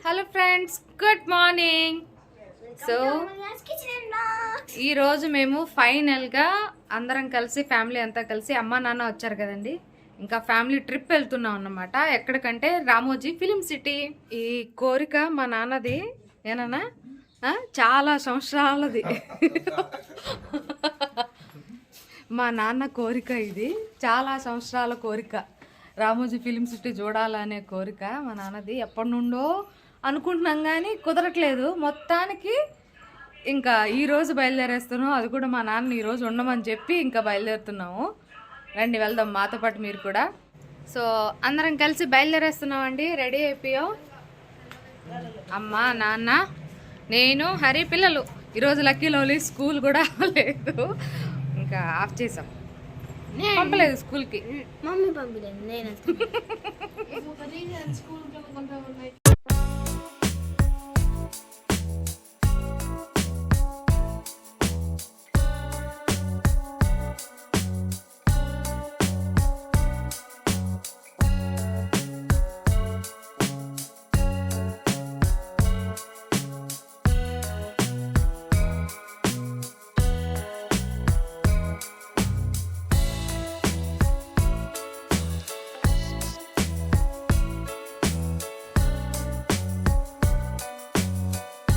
Hello friends, good morning. So ఈరోజు మేము ఫైనల్గా అందరం కలిసి ఫ్యామిలీ అంతా కలిసి అమ్మ నాన్న వచ్చారు కదండి, ఇంకా ఫ్యామిలీ ట్రిప్ వెళ్తున్నాం అన్నమాట. ఎక్కడికంటే రామోజీ ఫిలిం సిటీ. ఈ కోరిక మా నాన్నది ఏనన్నా చాలా సంవత్సరాలది. మా నాన్న కోరిక ఇది, చాలా సంవత్సరాల కోరిక. రామోజీ ఫిలిం సిటీ చూడాలనే కోరిక మా నాన్నది. ఎప్పటి నుండో అనుకుంటున్నాం కానీ కుదరట్లేదు. మొత్తానికి ఇంకా ఈరోజు బయలుదేరేస్తున్నాం. అది కూడా మా నాన్న ఈరోజు ఉండమని చెప్పి ఇంకా బయలుదేరుతున్నాము. రండి వెళ్దాం మాతో పాటు మీరు కూడా. సో అందరం కలిసి బయలుదేరేస్తున్నామండి. రెడీ అయిపోయాం. అమ్మ, నాన్న, నేను, హరి, పిల్లలు. ఈరోజు లక్కీ లోలి స్కూల్ కూడా లేదు, ఇంకా ఆఫ్ చేసాం. పంపలేదు స్కూల్కి. మమ్మీ పంపలేదు, నేను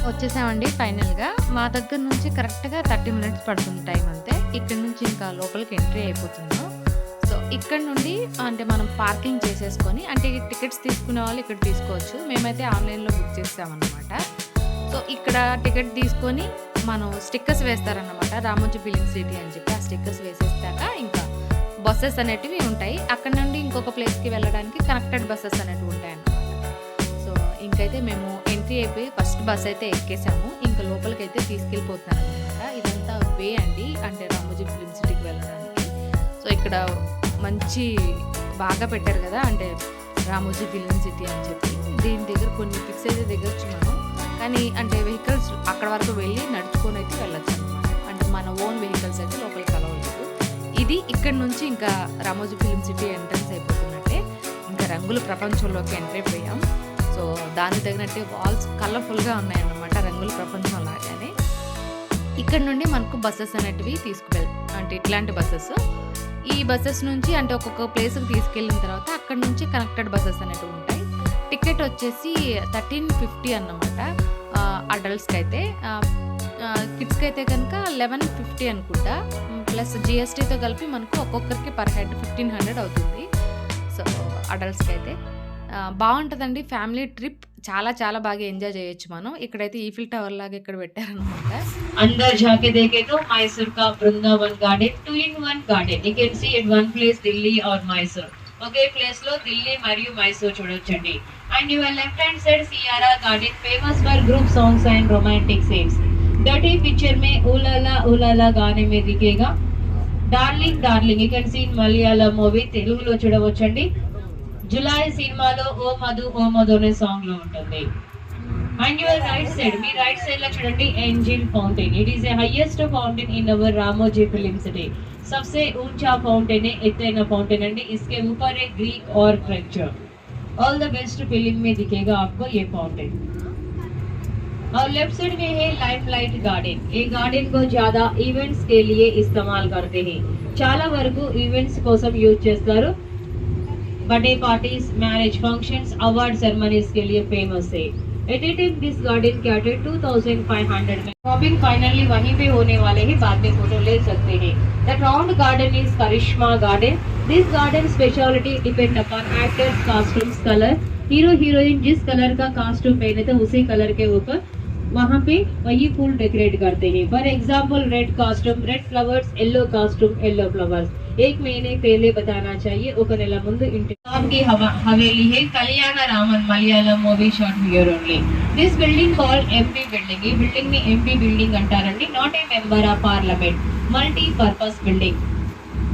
వచ్చేసామండి. ఫైనల్గా మా దగ్గర నుంచి కరెక్ట్గా 30 minutes పడుతుంది టైం అంతే. ఇక్కడ నుంచి ఇంకా లోపలికి ఎంట్రీ అయిపోతున్నాం. సో ఇక్కడ నుండి అంటే మనం పార్కింగ్ చేసేసుకొని, అంటే టికెట్స్ తీసుకునే వాళ్ళు ఇక్కడ తీసుకోవచ్చు. మేమైతే ఆన్లైన్లో బుక్ చేసామన్నమాట. సో ఇక్కడ టికెట్ తీసుకొని మనం స్టిక్కర్స్ వేస్తారన్నమాట, రామోజీ ఫిలిం సిటీ అని చెప్పి. ఆ స్టిక్కర్స్ వేసేస్తాక ఇంకా బస్సెస్ అనేటివి ఉంటాయి. అక్కడ నుండి ఇంకొక ప్లేస్కి వెళ్ళడానికి కనెక్టెడ్ బస్సెస్ అనేటివి ఉంటాయి అన్నమాట. సో ఇంకైతే మేము ఎంట్రీ అయిపోయి ఫస్ట్ బస్ అయితే ఎక్కేసాము. ఇంకా లోపలికి అయితే తీసుకెళ్ళిపోతున్నాను అనమాట. ఇదంతా వే అండి, అంటే రామోజీ ఫిలిం సిటీకి వెళ్ళడానికి. సో ఇక్కడ మంచి బాగా పెట్టారు కదా, అంటే రామోజీ ఫిలిం సిటీ అని చెప్పి. దీని దగ్గర కొన్ని పిక్స్ అయితే దిగొచ్చు మనం, కానీ అంటే వెహికల్స్ అక్కడ వరకు వెళ్ళి నడుచుకొని అయితే వెళ్ళొచ్చు అనమాట. అంటే మన ఓన్ వెహికల్స్ అయితే లోపలికి కలవలేదు. ఇది ఇక్కడ నుంచి ఇంకా రామోజీ ఫిలిం సిటీ ఎంట్రన్స్ అయిపోతున్నట్టే. ఇంకా రంగుల ప్రపంచంలోకి ఎంట్రీ అయిపోయాం. సో దానికి తగినట్టే వాల్స్ కలర్ఫుల్గా ఉన్నాయన్నమాట, రంగుల ప్రపంచం లాగానే. ఇక్కడ నుండి మనకు బస్సెస్ అనేటివి అంటే ఇట్లాంటి బస్సెస్. ఈ బస్సెస్ నుంచి అంటే ఒక్కొక్క ప్లేస్కి తీసుకెళ్ళిన తర్వాత అక్కడ నుంచి కనెక్టెడ్ బస్సెస్ అనేటివి ఉంటాయి. టికెట్ వచ్చేసి 1350 అన్నమాట అడల్ట్స్కి అయితే. కిడ్స్కి అయితే కనుక 1150 అనుకుంటా. ప్లస్ జిఎస్టీతో కలిపి మనకు ఒక్కొక్కరికి పర్ హెడ్ 1500 అవుతుంది. సో అడల్ట్స్కి అయితే బాగుంటుందండి. ఫ్యామిలీ ట్రిప్ చాలా చాలా బాగా ఎంజాయ్ చేయొచ్చు మనం. ఇక్కడైతే ఈఫిల్ టవర్ లాగా ఇక్కడ పెట్టారనమాట. अंदर जाके देखे तो मैसूर का Vrindavan garden 2-in-1 garden. You can see at one place Delhi or Mysore. ఒకే ప్లేస్ లో ఢిల్లీ మరియు మైసూర్ చూడొచ్చండి. And your left hand side సియారా garden, famous for group songs and romantic scenes. Dirty Picture में ఊలాలా गाने में दिखेगा darling darling. You can see in Malayalam movie, తెలుగులో చూడవచ్చండి. జులై సినిమాలో ఓ మధు అనే సాంగ్ లో ఉంటుంది. And your right side, me right side లో చూడండి angel fountain. It is a highest fountain in our Ramoji film city. सबसे ऊंचा फाउंटेन है, एतैना फाउंटेन है. इसके ऊपर एक ग्रीक और fracture. All the best film में दिखेगा आपको ये फाउंटेन. और लेफ्ट साइड में है लाइमलाइट गार्डन. ये गार्डन को ज्यादा इवेंट्स के लिए इस्तेमाल करते हैं. చాలా వరకు ఈవెంట్స్ కోసం యూజ్ చేస్తారు. Birthday parties, marriage functions, award ceremonies के लिए फेमस है. एडिटिंग दिस गार्डन कैटर 2500 में. शॉपिंग फाइनली वहीं पे होने वाले ही, बाद में फोटो ले सकते हैं. The round garden is Karishma garden. This garden speciality depend upon actors costumes colour. Hero heroine जिस कलर का कॉस्ट्यूम पहने थे उसी कलर के ऊपर वहाँ पे वही फूल डेकोरेट करते हैं. For example red costume, red flowers, yellow costume, yellow flowers. एक महीने पहले बताना चाहिए. ఒక నెల ముందు ఇంటి की हवेली है. Kalyan Raman Malayalam movie shot here only. This building called MP building. ఈ బిల్డింగ్ ని ఎంపీ బిల్డింగ్ అంటారండి. Not a member of parliament, multi purpose building.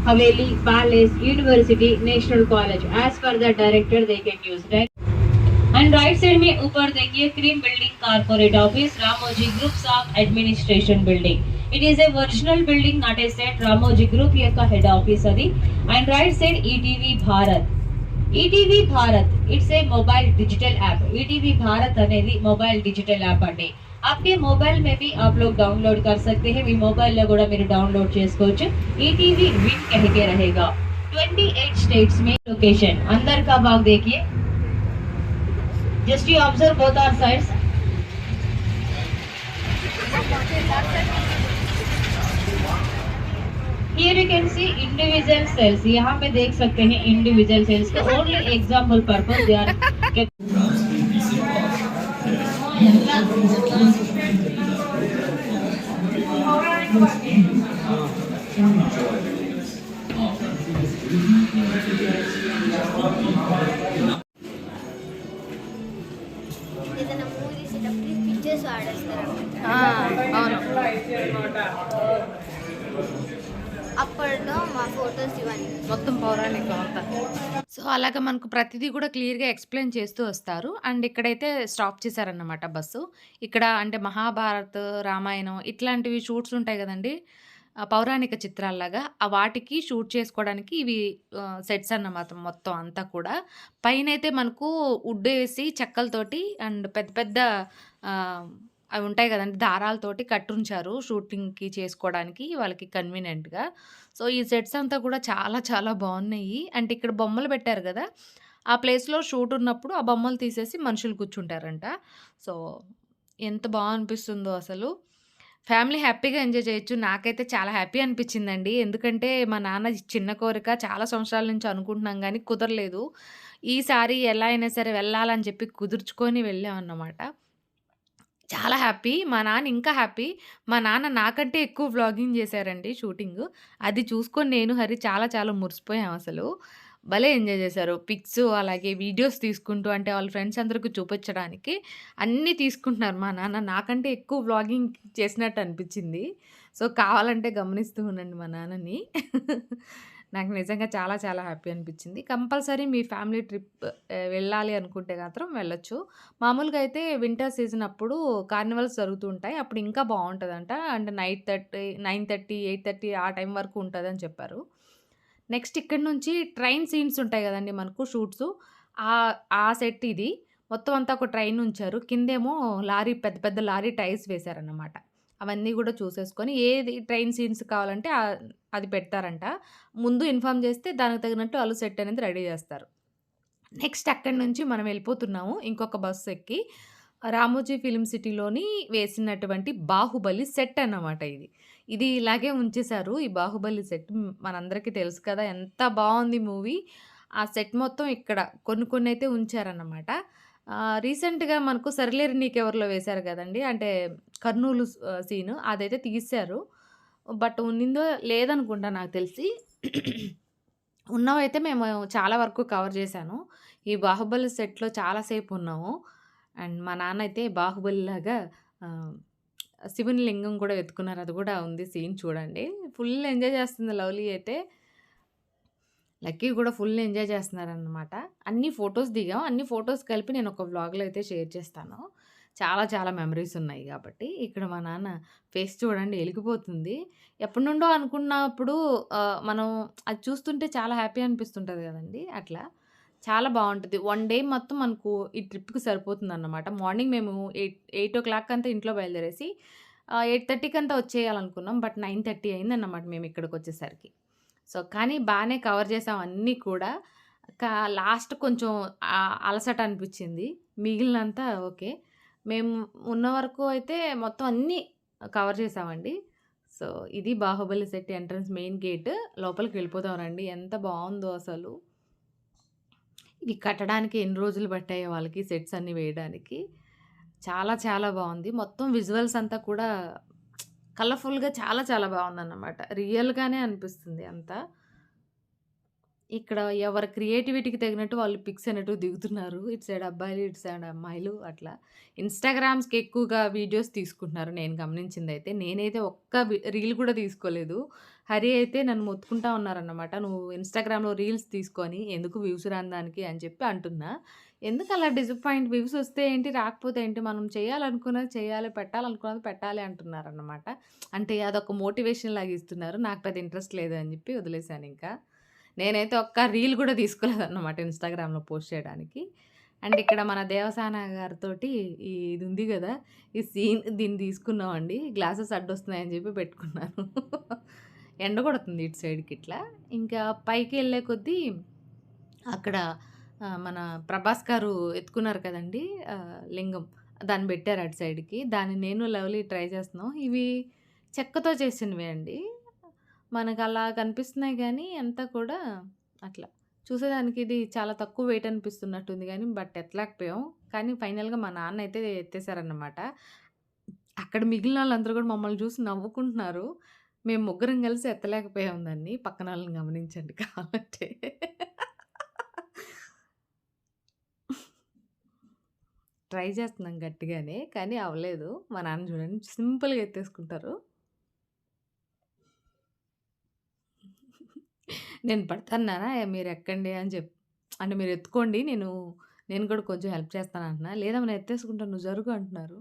Haveli, palace, university, national college. As per the director they can use that. And right side में ऊपर देखिए cream building corporate office, Ramoji groups of administration building. It is a original building, not a set. Ramoji group యొక్క head office అది. And right side ETV Bharat. ETV Bharat it's a mobile digital app ETV Bharat అనేది mobile digital app అండి आपके mobile में भी आप लोग download कर सकते हैं మీ మొబైల్ లో కూడా మీరు డౌన్లోడ్ చేసుకోవచ్చు ఈటీవీ విన్ कह के रहेगा 28 स्टेट्स में लोकेशन अंदर का भाग देखिए just you observe both our sides Here you can see individual cells. यहाँ पे देख सकते हैं individual cells का only example purpose they are kept. ఏదైనా మూవీ తీసేటప్పుడు పిక్చర్స్ వాడేస్తారు అవును. అప్పట్లో మా ఫొటోస్ ఇవన్నీ మొత్తం పౌరాణికం అంతా. సో, అలాగా మనకు ప్రతిదీ కూడా క్లియర్‌గా ఎక్స్‌ప్లెయిన్ చేస్తూ వస్తారు. అండ్ ఇక్కడైతే స్టాప్ చేశారన్నమాట బస్సు. ఇక్కడ అంటే మహాభారత్, రామాయణం ఇట్లాంటివి షూట్స్ ఉంటాయి గదండీ! పౌరాణిక చిత్రాల్లాగా వాటికి షూట్ చేసుకోవడానికి ఇవి సెట్స్ అన్నమాట మొత్తం అంతా కూడా. పైనైతే మనకు వుడ్ ఏసి చెక్కలతోటి అండ్ పెద్ద పెద్ద ఆహ్, అవి ఉంటాయి గదండీ! దారాలతోటి కట్టుంచారు షూటింగ్‌కి చేసుకోవడానికి వాళ్ళకి కన్వీనియంట్‌గా. సో, ఈ సెట్స్ అంతా కూడా చాలా చాలా బావున్నాయి. అంటే ఇక్కడ బొమ్మలు పెట్టారు గదా! ఆ ప్లేస్‌లో షూట్ ఉన్నప్పుడు ఆ బొమ్మలు తీసేసి మనుషులు కూర్చుంటారంట. సో, ఎంత అనిపిస్తుందో అసలు. ఫ్యామిలీ హ్యాపీగా ఎంజాయ్ చేయొచ్చు. నాకైతే చాలా హ్యాపీ అనిపిచ్చిందండి. ఎందుకంటే మా నాన్న చిన్న కోరిక చాలా సంవత్సరాల నుంచి అనుకుంటున్నాం గానీ కుదరలేదు. ఈసారి ఎలా అయినా సరే వెళ్ళాలని చెప్పి కుదుర్చుకొని వెళ్ళామన్నమాట. చాలా హ్యాపీ. మా నాన్న ఇంకా హ్యాపీ. మా నాన్న నాకంటే ఎక్కువ వ్లాగింగ్ జేశారండి షూటింగు. అది చూసుకొని నేను, హరి చాలా చాలా మురిసిపోయాం అసలు. భలే ఎంజాయ్ జేశారు. పిక్స్ అలాగే వీడియోస్ తీసుకుంటూ అంటే వాళ్ళ ఫ్రెండ్స్ అందరికి చూపించడానికి అన్నీ తీసుకుంటున్నారు మా నాన్న. నాకంటే ఎక్కువ వ్లాగింగ్ చేసినట్టు అనిపిచ్చింది. సో, కావాలంటే గమనిస్తూ ఉండండి మా నాన్నని. నాకు నిజంగా చాలా చాలా హ్యాపీ అనిపిచ్చింది. కంపల్సరీ మీ ఫ్యామిలీ ట్రిప్ వెళ్ళాలి అనుకుంటే మాత్రం వెళ్ళొచ్చు. మామూలుగా అయితే వింటర్ సీజన్ అప్పుడు కార్నివల్స్ జరుగుతూ ఉంటాయి. అప్పుడు ఇంకా బావుంటదంట. అంటే 9:30, 8:30 ఆ టైం వరకు ఉంటదని చెప్పారు. నెక్స్ట్ ఇక్కడి నుంచి ట్రైన్ సీన్స్ ఉంటాయి గదండీ మనకు షూట్సు. ఆ సెట్ ఇది. మొత్తం అంతా ఒక ట్రైన్ ఉంచారు. కిందేమో లారీ పెద్ద పెద్ద లారీ టైర్స్ వేశారన్నమాట. అవన్నీ గూడా చూసేసుకొని ఏది ట్రైన్ సీన్స్ కావాలంటే అది పెడతారంట. ముందు ఇన్ఫార్మ్ జేస్తే దానికి తగినట్టు ఆళ్ళు సెట్ అనేది రెడీ జేస్తారు. నెక్స్ట్ అక్కడి నుంచి మనం వెళ్ళిపోతున్నాము ఇంకొక బస్సు ఎక్కి. రామోజీ ఫిల్మ్ సిటీలోని వేసినటువంటి 'బాహుబలి' సెట్ అన్నమాట ఇది. ఇది ఇలాగే ఉంచేశారు. ఈ 'బాహుబలి' సెట్ మనందరికీ తెలుసు కదా! ఎంత బావుంది మూవీ. ఆ సెట్ మొత్తం ఇక్కడ కొన్ని కొన్నైతే ఉంచారన్నమాట. రీసెంట్‌గా మనకు 'సరిలేరు నీకెవరులో' వేశారు గదండీ! అంటే కర్నూలు సీను అదైతే తీశారు. బట్ ఉన్నిందో లేదనుకుంటా నాకు తెలిసి. ఉన్నవైతే మేము చాలా వరకు కవర్ చేశాను. ఈ 'బాహుబలి' సెట్‌లో చాలా సేపు ఉన్నాము. అండ్ మా నాన్న అయితే బాహుబలిలాగా ఆహ్, శివుని లింగం కూడా ఎత్తుకున్నారు. అది కూడా ఉంది సీన్ చూడండి. ఫుల్ ఎంజాయ్ చేస్తుంది లవ్లీ అయితే. లక్కీ కూడా ఫుల్ ఎంజాయ్ చేస్తున్నారనమాట. అన్ని ఫోటోస్ దిగాం. అన్ని ఫోటోస్ కలిపి నేను ఒక వ్లాగ్‌లో అయితే షేర్ చేస్తాను. చాలా చాలా మెమరీస్ ఉన్నాయి కాబట్టి. ఇక్కడ మా నాన్న ఫేస్ చూడండి ఎలిగిపోతుంది. ఎప్పటినుండో అనుకున్నప్పుడు మనం అది చూస్తుంటే చాలా హ్యాపీ అనిపిస్తుంటది గదండీ! అట్లా. చాలా బావుంటది. వన్ డే మొత్తం మనకు ఈ ట్రిప్‌కి సరిపోతుందన్నమాట. మార్నింగ్ మేము 8:00 అంతా ఇంట్లో బయలుదేరేసి 8:30 కంతా వచ్చేయాలనుకున్నాం. బట్ 9:30 అయిందన్నమాట మేము ఇక్కడికొచ్చేసరికి. సో, కానీ బానే కవర్ చేసాం అన్నీ కూడా. లాస్ట్ కొంచెం అలసట అనిపిచ్చింది. మిగిలినంతా ఓకే. మేము ఉన్న వరకు అయితే మొత్తం అన్నీ కవర్ చేసామండి. సో, ఇది 'Baahubali' set entrance main gate. లోపలికి వెళ్ళిపోదాం రండి. ఎంత బావుందో అసలు. ఇవి కట్టడానికి ఎన్ని రోజులు పట్టాయో వాళ్ళకి సెట్స్ అన్నీ వేయడానికి. చాలా చాలా బావుంది. మొత్తం విజువల్స్ అంతా కూడా కలర్‌ఫుల్‌గా చాలా చాలా బావుందన్నమాట. రియల్‌గానే అనిపిస్తుంది అంతా. ఇక్కడ ఎవరి క్రియేటివిటీకి తగినట్టు వాళ్ళు పిక్స్ అనేటివి దిగుతున్నారు. ఇటు సైడ్ అబ్బాయిలు, ఇటు సైడ్ అమ్మాయిలు అట్లా. ఇన్‌స్టాగ్రామ్స్‌కి ఎక్కువగా వీడియోస్ తీసుకుంటున్నారు నేను గమనించిందైతే. నేనైతే ఒక్క రీల్ కూడా తీసుకోలేదు. హరి అయితే నన్ను మొత్తుకుంటా ఉన్నారన్నమాట. "నువ్వు ఇన్‌స్టాగ్రామ్‌లో రీల్స్ తీసుకొని ఎందుకు వ్యూస్ రాని దానికి" అని చెప్పి అంటున్నా. ఎందుకు అలా డిసప్పాయింట్ వ్యూస్ వస్తే ఏంటి, రాకపోతే ఏంటి, మనం చేయాలనుకున్నది చేయాలి, పెట్టాలనుకున్నది పెట్టాలి అంటున్నారన్నమాట. అంటే అదొక మోటివేషన్ లాగా ఇస్తున్నారు. నాకు పెద్ద ఇంట్రెస్ట్ లేదు అని చెప్పి వదిలేసానింకా. నేనైతే ఒక్క రీల్ గూడా తీసుకోలేదన్నమాట ఇన్‌స్టాగ్రామ్‌లో పోస్ట్ చేయడానికి. అండ్ ఇక్కడ మన దేవసేన గారితోటి ఇది ఉంది గదా! ఈ సీన్ దీన్ని తీసుకున్నామండి. గ్లాసెస్ అడ్డొస్తున్నాయని జెప్పి పెట్టుకున్నాను. ఎండ కొడుతుంది ఇటు సైడ్‌కిట్లా. ఇంకా పైకెళ్ళే కొద్దీ అక్కడ మన 'ప్రభాస్' గారు ఎత్తుకున్నారు కదండీ! లింగం. దాన్ని బెట్టారు అటు సైడ్‌కి. దాన్ని నేను, లవ్లీ ట్రై చేస్తున్నాం. ఇవి చెక్కతో చేసినవే అండి. మనకలా కనిపిస్తున్నాయి గానీ, అంతా కూడా అట్లా. చూసేదానికి ఇది చాలా తక్కువ వెయిట్ అనిపిస్తున్నట్టుంది గానీ, బట్ ఎత్తలేకపోయాం. కానీ ఫైనల్‌గా మా నాన్నయితే ఎత్తేసారన్నమాట. అక్కడ మిగిలినోళ్ళందరూ గూడా మమ్మల్ని చూసి నవ్వుకుంటున్నారు. మేము ముగ్గురం కలిసి ఎత్తలేకపోయాం దాన్ని. పక్కనోళ్ళని గమనించండి కావాలంటే. ట్రై చేస్తున్నాం గట్టిగానే. కానీ అవ్వలేదు. మా నాన్న చూడండి సింపుల్‌గా ఎత్తేసుకుంటారు. నేను పడతాను నాన్న మీరెక్కండి అని అంటే మీరు ఎత్తుకోండి. నేను కూడా కొంచెం హెల్ప్ చేస్తాను అంటున్నా. లేదమ్మా నేను ఎత్తేసుకుంటాను నువ్వు జరుగు అంటున్నారు.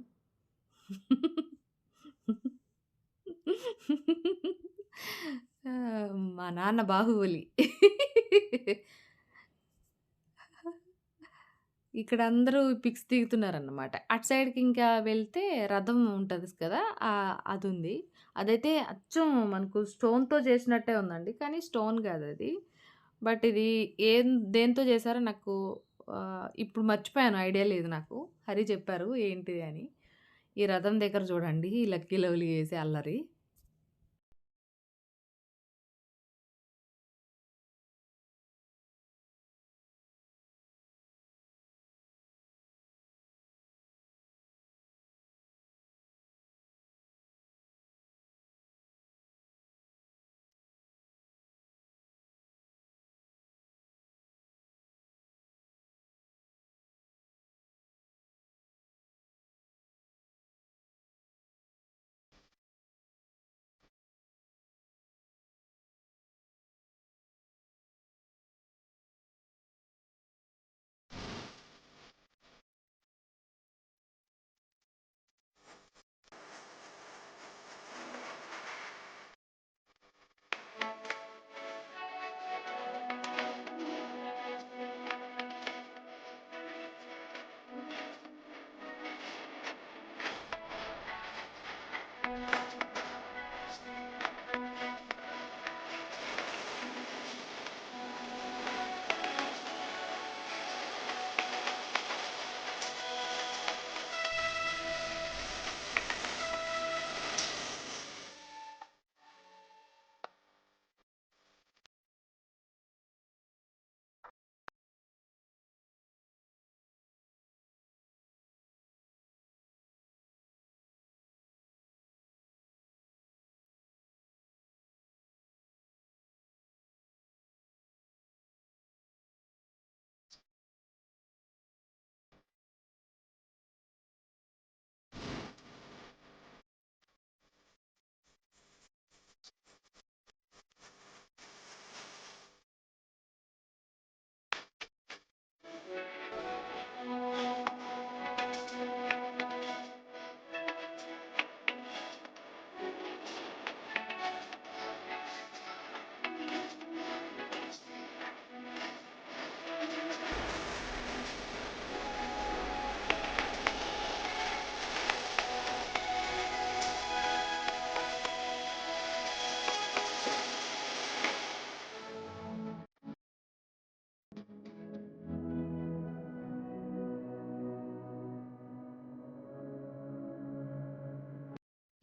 ఆ! మా నాన్న బాహుబలి. ఇక్కడ అందరూ పిక్స్ దిగుతున్నారన్నమాట. అటు సైడ్‌కి ఇంకా వెళ్తే రథం ఉంటది కదా! అదుంది. అదైతే అచ్చం మనకు స్టోన్‌తో చేసినట్టే ఉందండి. కానీ స్టోన్ కాదది. బట్ ఇది దేనితో చేశారో నాకు ఇప్పుడు మర్చిపోయాను. ఐడియా లేదు నాకు. హరి చెప్పారు ఏంటిది అని. ఈ రథం దగ్గర చూడండి ఈ లక్కీ లవ్లీ చేసే అల్లరి.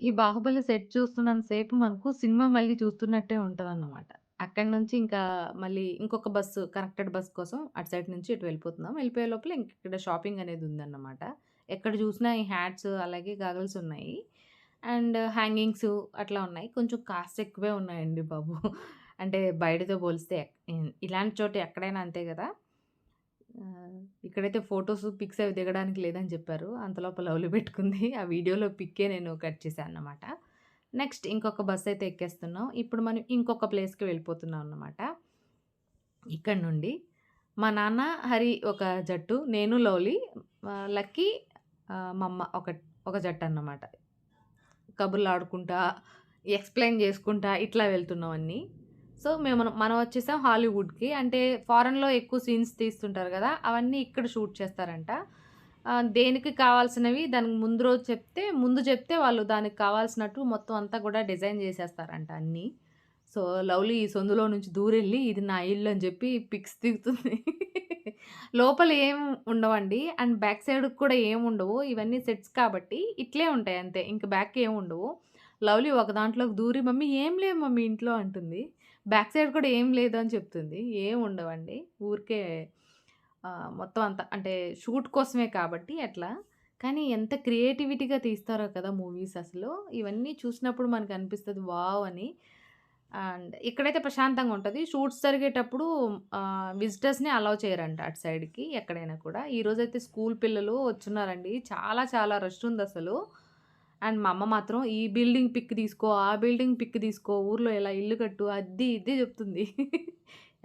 ఈ 'బాహుబలి' సెట్ చూస్తున్నంత సేపు మనకు సినిమా మళ్ళీ చూస్తున్నట్టే ఉంటదన్నమాట. అక్కడి నుంచి ఇంకా మళ్ళీ ఇంకొక బస్సు కనెక్టెడ్ బస్ కోసం అటు సైడ్ నుంచి ఇటు వెళ్ళిపోతున్నాం. వెళ్ళిపోయే లోపల ఇంక ఇక్కడ షాపింగ్ అనేది ఉందన్నమాట. ఎక్కడ చూసినా ఈ హ్యాట్స్ అలాగే గాగల్స్ ఉన్నాయి. అండ్ హ్యాంగింగ్స్ అట్లా ఉన్నాయి. కొంచెం కాస్ట్ ఎక్కువే ఉన్నాయండి బాబు. అంటే బయటతో పోలిస్తే ఇలాంటి చోట ఎక్కడైనా అంతే గదా! ఇక్కడైతే ఫోటోస్, పిక్స్ అవి దిగడానికి లేదని జెప్పారు. అంతలోపల లవ్లీ పెట్టుకుంది. ఆ వీడియోలో పిక్కే నేను కట్ చేశానన్నమాట. నెక్స్ట్ ఇంకొక బస్సయితే ఎక్కేస్తున్నాం. ఇప్పుడు మనం ఇంకొక ప్లేస్‌కి వెళ్ళిపోతున్నాం అన్నమాట. ఇక్కడి నుండి మా నాన్న, హరి ఒక జట్టు, నేను, లవ్లీ, లక్కీ, మా అమ్మ ఒక జట్టన్నమాట. కబుర్లాడుకుంటా, ఎక్స్‌ప్లెయిన్ జేసుకుంటా ఇట్లా వెళ్తున్నాం అన్నీ. సో, మనం వచ్చేసాం హాలీవుడ్‌కి. అంటే ఫారెన్‌లో ఎక్కువ సీన్స్ తీస్తుంటారు గదా! అవన్నీ ఇక్కడ షూట్ చేస్తారంట. దేనికి కావాల్సినవి దానికి ముందు చెప్తే వాళ్ళు దానికి కావాల్సినట్టు మొత్తం అంతా గూడా డిజైన్ జేసేస్తారంట అన్నీ. సో, లవ్లీ ఈ సందులో నుంచి దూరెళ్ళి ఇది నా ఇల్లు అని జెప్పి పిక్స్ దిగుతుంది. లోపల ఏం ఉండవండి. అండ్ బ్యాక్ సైడ్‌కి కూడా ఏముండవు. ఇవన్నీ సెట్స్ కాబట్టి ఇట్లే ఉంటాయి అంతే. ఇంక బ్యాక్ ఏముండవు. లవ్లీ ఒక దాంట్లోకి దూరి "మమ్మీ ఏం లేవు మమ్మీ ఇంట్లో" అంటుంది. బ్యాక్ సైడ్ కూడా ఏం లేదు అని చెప్తుంది. ఏం ఉండవండి. ఊరికే మొత్తం అంతా అంటే షూట్ కోసమే కాబట్టి అట్లా. కానీ ఎంత క్రియేటివిటీగా తీస్తారో కదా మూవీస్ అసలు. ఇవన్నీ చూసినప్పుడు మనకనిపిస్తది వావ్! అని. అండ్ ఇక్కడైతే ప్రశాంతంగా ఉంటది. షూట్స్ జరిగేటప్పుడు విజిటర్స్‌ని అలౌ చేయరంట అటు సైడ్‌కి ఎక్కడైనా కూడా. ఈరోజైతే స్కూల్ పిల్లలు వచ్చున్నారండి. చాలా చాలా రష్ ఉందసలు. అండ్ మా అమ్మ మాత్రం ఈ బిల్డింగ్ పిక్ తీసుకో, ఆ బిల్డింగ్ పిక్ తీసుకో, ఊర్లో ఇలా ఇల్లు కట్టు అది ఇది చెప్తుంది.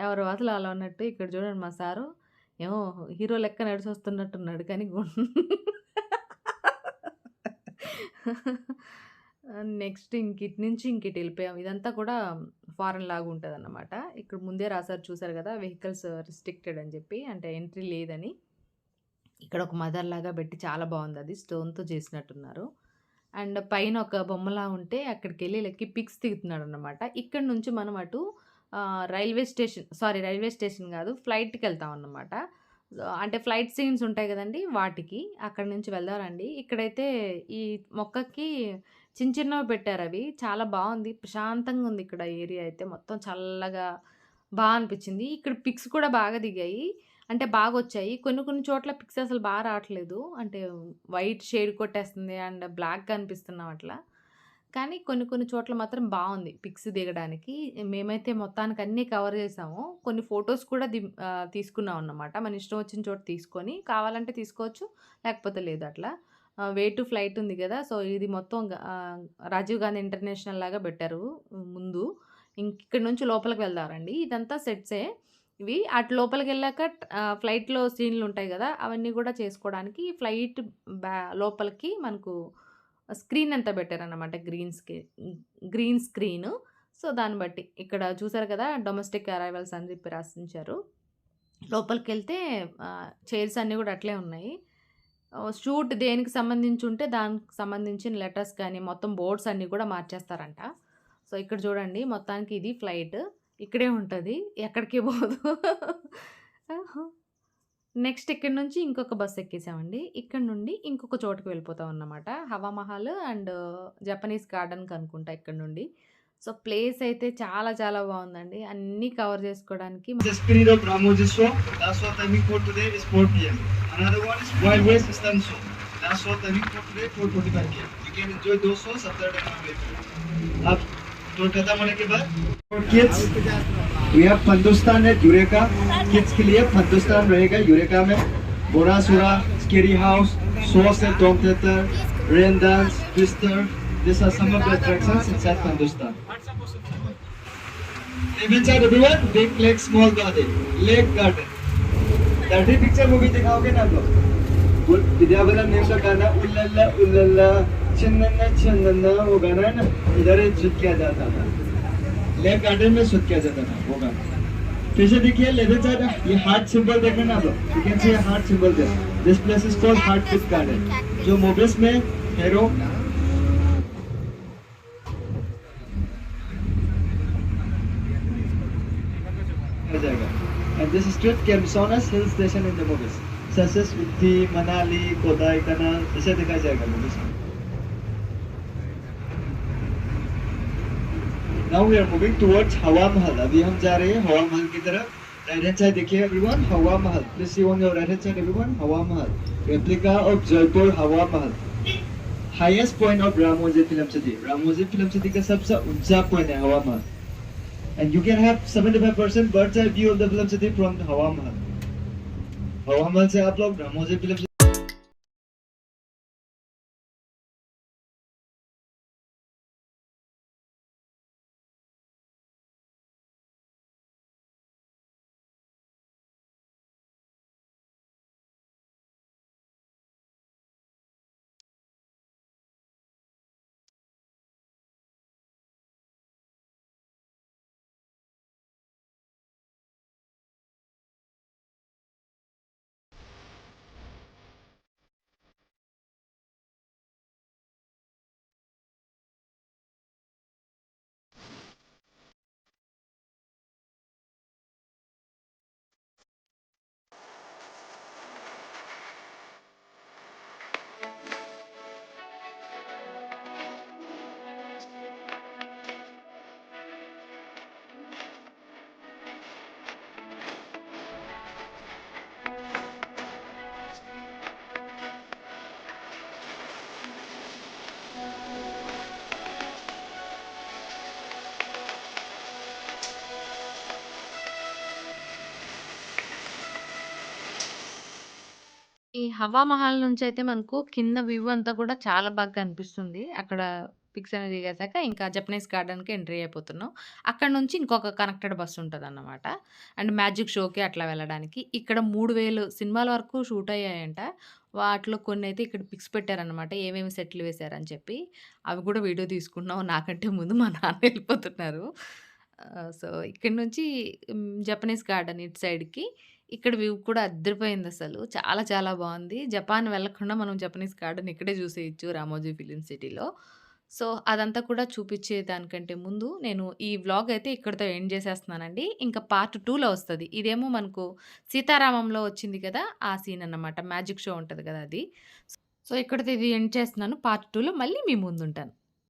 ఎవరి వాతలో అలా ఉన్నట్టు. ఇక్కడ చూడండి మా సారు ఏమో హీరో లెక్క నడిసొస్తున్నట్టున్నాడు కానీ నెక్స్ట్ ఇంకిటు నుంచి ఇంకిటెళ్ళిపోయాం. ఇదంతా కూడా ఫారెన్ లాగా ఉంటదన్నమాట. ఇక్కడ ముందే రాసారు చూసారు గదా! వెహికల్స్ రిస్ట్రిక్టెడ్ అని జెప్పి. అంటే ఎంట్రీ లేదని. ఇక్కడ ఒక మదర్ లాగా పెట్టి చాలా బావుందది. స్టోన్‌తో చేసినట్టున్నారు. అండ్ పైన ఒక బొమ్మలా ఉంటే అక్కడికెళ్ళి లెక్కి పిక్స్ దిగుతున్నాడన్నమాట. ఇక్కడి నుంచి మనం అటు రైల్వే స్టేషన్ గాదు. ఫ్లైట్‌కెళ్తామన్నమాట. అంటే ఫ్లైట్ సీన్స్ ఉంటాయి గదండీ! వాటికి. అక్కడి నుంచి వెళ్దామండి. ఇక్కడైతే ఈ మొక్కకి చిన్నవి పెట్టారవి. చాలా బావుంది. ప్రశాంతంగా ఉంది ఇక్కడ ఏరియా అయితే. మొత్తం చల్లగా అనిపిచ్చింది. ఇక్కడ పిక్స్ కూడా బాగా దిగాయి. అంటే బాగొచ్చాయి. కొన్ని కొన్ని చోట్ల పిక్స్ అసలు రావట్లేదు. అంటే వైట్ షేడ్ కొట్టేస్తుంది అండ్ బ్లాక్ కనిపిస్తున్నాం అట్లా. కానీ కొన్ని కొన్ని చోట్ల మాత్రం బావుంది పిక్స్ దిగడానికి. మేమైతే మొత్తానికి అన్నీ కవర్ చేసాము. కొన్ని ఫోటోస్ కూడా తీసుకున్నామన్నమాట. మన ఇష్టం వచ్చిన చోట తీసుకొని కావాలంటే తీసుకోవచ్చు. లేకపోతే లేదు అట్లా. వే టు ఫ్లైట్ ఉంది గదా! సో, ఇది మొత్తం రాజీవ్ గాంధీ ఇంటర్నేషనల్ లాగా బెట్టారు ముందు. ఇక్కడి నుంచి లోపలికి వెళ్దామండి. ఇదంతా సెట్సే. ఇవి అటు లోపలికెళ్ళాక ఫ్లైట్‌లో సీన్‌లుంటాయి గదా! అవన్నీ గూడా చేసుకోవడానికి ఫ్లైట్ లోపలికి మనకు స్క్రీన్ అంతా బెట్టారనమాట. Green screen. సో, దాన్ని బట్టి ఇక్కడ చూసారు కదా! డొమెస్టిక్ అరైవల్స్ అని జెప్పి రాసుంచారు. లోపలికెళ్తే చైర్స్ అన్నీ గూడా అట్లే ఉన్నాయి. షూట్ దేనికి సంబంధించుంటే దానికి సంబంధించిన లెటర్స్ గానీ, మొత్తం బోర్డ్స్ అన్నీ గూడా మార్చేస్తారంట. సో, ఇక్కడ చూడండి మొత్తానికి ఇది ఫ్లైట్. ఇక్కడే ఉంటది. ఎక్కడికి పోదు. ఆహా! నెక్స్ట్ ఇక్కడి నుంచి ఇంకొక బస్ ఎక్కేసామండి. ఇక్కడి నుండి ఇంకొక చోటుకి వెళ్ళిపోతామన్నమాట. హవా మహల్ అండ్ జపనీస్ గార్డెన్‌కనుకుంటా ఇక్కడి నుండి. సో, ప్లేస్ అయితే చాలా చాలా బావుందండి. అన్నీ కవర్ చేసుకోవడానికి The spirit of Ramoji show. That's what timing for today is 4 p.m. Another one is Wild West Stun show. That's what timing for today 4:45 p.m. You can enjoy those shows Saturday and Sunday. अब तो खत्म होने के बाद for kids we have Pandustan at Eureka. Kids के लिए Pandustan रहेगा Eureka में. बोरा सुरा, Scary House, Sauce at Dome Theater, Rain Dance, Twister. These are some of the attractions inside Pandustan. Live inside everyone, big lake, small garden, lake garden. 30 picture movie दिखाओगे ना आप लोग? विद्यावलन name का गाना उल्लल्ला उल्लल्ला चन्नन्ना चन्नन्ना वो गाना है ना इधर ही शूट किया जाता था लेक गार्डन में शूट किया जाता था वो गाना फिर से देखिए लेवल साइड ये हार्ट सिंबल देखना ना आप लोग you can see heart symbol there this place is called heart beat garden जो मोबिस में हेरो जाएगा and this is straight Kemsonas hill station in the movies such as Uti, Manali, Kodaikanal इसे दिखाया जाएगा movies में now we are moving towards Hawa Mahal अभी हम जा रहे हैं हवा महल की तरफ right hand side देखिए everyone Hawa Mahal please see on your right hand side everyone Hawa Mahal replica of Jaipur Hawa Mahal highest point of Ramoji Film City Ramoji Film City का सबसे ऊंचा point है Hawa Mahal and you can have 75% bird's eye view of the film city from the Hawa Mahal. Hawa Mahal से आप लोग Ramoji film Hawa Mahal నుంచయితే మనకు కింద view అంతా కూడా చాలా బాగా కనిపిస్తుంది. అక్కడ పిక్స్ అనేవి దిగేసాక ఇంకా జపనీస్ గార్డెన్‌కి ఎంట్రీ అయిపోతున్నాం. అక్కడి నుంచి ఇంకొక కనెక్టెడ్ బస్ ఉంటదన్నమాట. అండ్ మ్యాజిక్ షోకి అట్లా వెళ్ళడానికి. ఇక్కడ 3000 సినిమాల వరకు షూట్ అయ్యాయంట. వాటిలో కొన్నైతే ఇక్కడ పిక్స్ పెట్టారన్నమాట. ఏమేమి సెట్‌లు వేశారని చెప్పి. అవి కూడా వీడియో తీసుకుంటున్నాం. నాకంటే ముందు మా నాన్న వెళ్ళిపోతున్నారు. సో, ఇక్కడి నుంచి జపనీస్ గార్డెన్ ఇటు సైడ్‌కి. ఇక్కడ వ్యూ కూడా అద్దరిపోయిందసలు. చాలా చాలా బావుంది. జపాన్ వెళ్ళకుండా మనం జపనీస్ గార్డెన్ ఇక్కడే చూసేయొచ్చు రామోజీ ఫిల్మ్ సిటీలో. సో, అదంతా కూడా చూపిచ్చే దానికంటే ముందు నేను ఈ వ్లాగ్ అయితే ఇక్కడితో ఎండ్ చేసేస్తున్నానండి. ఇంకా పార్ట్ 2లో వస్తది. ఇదేమో మనకు 'సీతారామంలో' వచ్చింది కదా! ఆ సీన్ అన్నమాట. మ్యాజిక్ షో ఉంటది కదా! అది. సో, ఇక్కడితో ఇది ఎండ్ చేస్తున్నాను. పార్ట్ 2లో మళ్ళీ మీ ముందుంటాను.